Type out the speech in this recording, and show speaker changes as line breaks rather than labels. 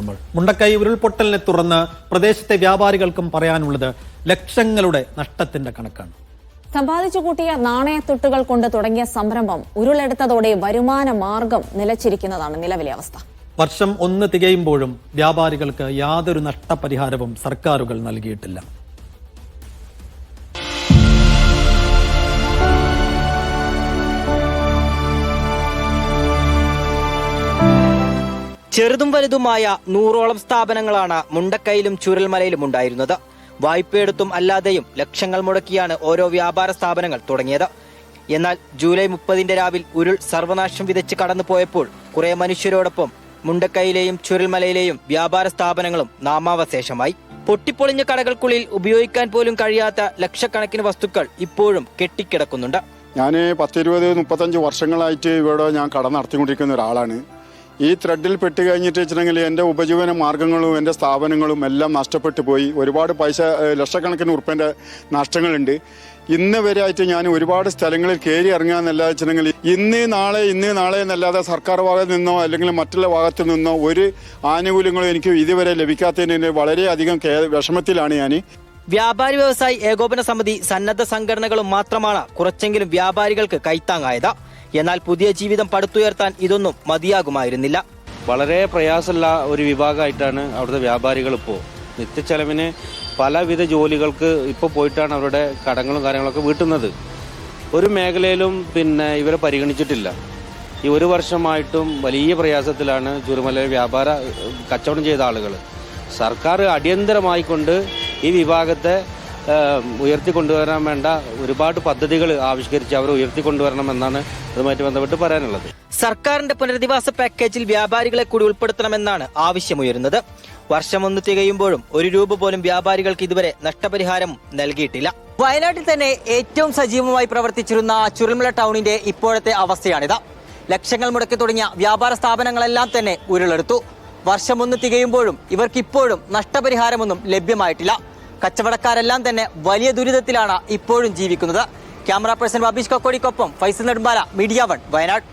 നമ്മൾ. മുണ്ടക്കൈ ഉരുൾപൊട്ടലിനെ തുടർന്ന് പ്രദേശത്തെ വ്യാപാരികൾക്കും പറയാനുള്ളത് ലക്ഷങ്ങളുടെ നഷ്ടത്തിന്റെ കണക്കാണ്.
സമ്പാദിച്ചു കൂട്ടിയ നാണയത്തുട്ടുകൾ കൊണ്ട് തുടങ്ങിയ സംരംഭം ഉരുളെടുത്തതോടെ വരുമാന മാർഗം നിലച്ചിരിക്കുന്നതാണ് നിലവിലെ അവസ്ഥ.
വർഷം 1 തികയുമ്പോഴും വ്യാപാരികൾക്ക് യാതൊരു നഷ്ടപരിഹാരവും സർക്കാരുകൾ നൽകിയിട്ടില്ല.
ചെറുതും വലുതുമായ 100ഓളം സ്ഥാപനങ്ങളാണ് മുണ്ടക്കൈയിലും ചൂരൽമലയിലും ഉണ്ടായിരുന്നത്. വായ്പയെടുത്തും അല്ലാതെയും ലക്ഷങ്ങൾ മുടക്കിയാണ് ഓരോ വ്യാപാര സ്ഥാപനങ്ങൾ തുടങ്ങിയത്. എന്നാൽ ജൂലൈ 30 രാവിൽ ഉരുൾ സർവനാശം വിതച്ച് കടന്നുപോയപ്പോൾ കുറെ മനുഷ്യരോടൊപ്പം മുണ്ടക്കൈയിലെയും ചൂരൽമലയിലെയും വ്യാപാര സ്ഥാപനങ്ങളും നാമാവശേഷമായി. പൊട്ടിപ്പൊളിഞ്ഞ കടകൾക്കുള്ളിൽ ഉപയോഗിക്കാൻ പോലും കഴിയാത്ത ലക്ഷക്കണക്കിന് വസ്തുക്കൾ ഇപ്പോഴും കെട്ടിക്കിടക്കുന്നുണ്ട്.
ഞാൻ 10-20-35 വർഷങ്ങളായിട്ട് ഇവിടെ ഞാൻ കട നടത്തിക്കൊണ്ടിരിക്കുന്ന ഒരാളാണ്. ഈ ത്രെഡിൽ പെട്ട് കഴിഞ്ഞിട്ട് വെച്ചിട്ടുണ്ടെങ്കിൽ എൻ്റെ ഉപജീവന മാർഗങ്ങളും എൻ്റെ സ്ഥാപനങ്ങളും എല്ലാം നഷ്ടപ്പെട്ടു പോയി. ഒരുപാട് പൈസ, ലക്ഷക്കണക്കിന് ഉറുപ്പിൻ്റെ നഷ്ടങ്ങളുണ്ട്. ഇന്ന് വരെ ആയിട്ട് ഞാൻ ഒരുപാട് സ്ഥലങ്ങളിൽ കയറി ഇറങ്ങാന്നല്ലാതെ വെച്ചിട്ടുണ്ടെങ്കിൽ ഇന്ന് നാളെ എന്നല്ലാതെ സർക്കാർ ഭാഗത്ത് നിന്നോ അല്ലെങ്കിൽ മറ്റുള്ള ഭാഗത്തു നിന്നോ ഒരു ആനുകൂല്യങ്ങളും എനിക്ക് ഇതുവരെ ലഭിക്കാത്തതിന് വളരെയധികം വിഷമത്തിലാണ് ഞാൻ.
വ്യാപാരി വ്യവസായി ഏകോപന സമിതി, സന്നദ്ധ സംഘടനകളും മാത്രമാണ് കുറച്ചെങ്കിലും വ്യാപാരികൾക്ക് കൈത്താങ്ങായത്. എന്നാൽ പുതിയ ജീവിതം പടുത്തുയർത്താൻ ഇതൊന്നും മതിയാകുമായിരുന്നില്ല.
വളരെ പ്രയാസമുള്ള ഒരു വിഭാഗമായിട്ടാണ് അവിടുത്തെ വ്യാപാരികൾ ഇപ്പോൾ. നിത്യച്ചെലവിന് പലവിധ ജോലികൾക്ക് ഇപ്പോൾ പോയിട്ടാണ് അവരുടെ കടങ്ങളും കാര്യങ്ങളൊക്കെ വീട്ടുന്നത്. ഒരു മേഖലയിലും ഇവരെ പരിഗണിച്ചിട്ടില്ല. ഈ 1 വർഷമായിട്ടും വലിയ പ്രയാസത്തിലാണ് ചൂരൽമലയിൽ വ്യാപാര കച്ചവടം ചെയ്ത ആളുകൾ. സർക്കാർ അടിയന്തരമായിക്കൊണ്ട് ഈ വിഭാഗത്തെ ഉയർത്തിക്കൊണ്ടുവരാൻ വേണ്ട ഒരുപാട് പദ്ധതികൾ ആവിഷ്കരിച്ച് അവർ ഉയർത്തിക്കൊണ്ടുവരണമെന്നാണ് അതുമായിട്ട് ബന്ധപ്പെട്ട് പറയാനുള്ളത്.
സർക്കാരിന്റെ പുനരധിവാസ പാക്കേജിൽ വ്യാപാരികളെ കൂടി ഉൾപ്പെടുത്തണമെന്നാണ് ആവശ്യമുയരുന്നത്. വർഷം 1 തികയുമ്പോഴും 1 രൂപ പോലും വ്യാപാരികൾക്ക് ഇതുവരെ നഷ്ടപരിഹാരം നൽകിയിട്ടില്ല. വയനാട്ടിൽ തന്നെ ഏറ്റവും സജീവമായി പ്രവർത്തിച്ചിരുന്ന ചൂരൽമല ടൗണിന്റെ ഇപ്പോഴത്തെ അവസ്ഥയാണിത്. ലക്ഷങ്ങൾ മുടക്കി തുടങ്ങിയ വ്യാപാര സ്ഥാപനങ്ങളെല്ലാം തന്നെ ഉരുളെടുത്തു. വർഷം 1 തികയുമ്പോഴും ഇവർക്കിപ്പോഴും നഷ്ടപരിഹാരമൊന്നും ലഭ്യമായിട്ടില്ല. കച്ചവടക്കാരെല്ലാം തന്നെ വലിയ ദുരിതത്തിലാണ് ഇപ്പോഴും ജീവിക്കുന്നത്. ക്യാമറ പേഴ്സൺ അബീഷ് കക്കോടിക്കൊപ്പം ഫൈസൽ നെടുമ്പാല, മീഡിയ 1, വയനാട്.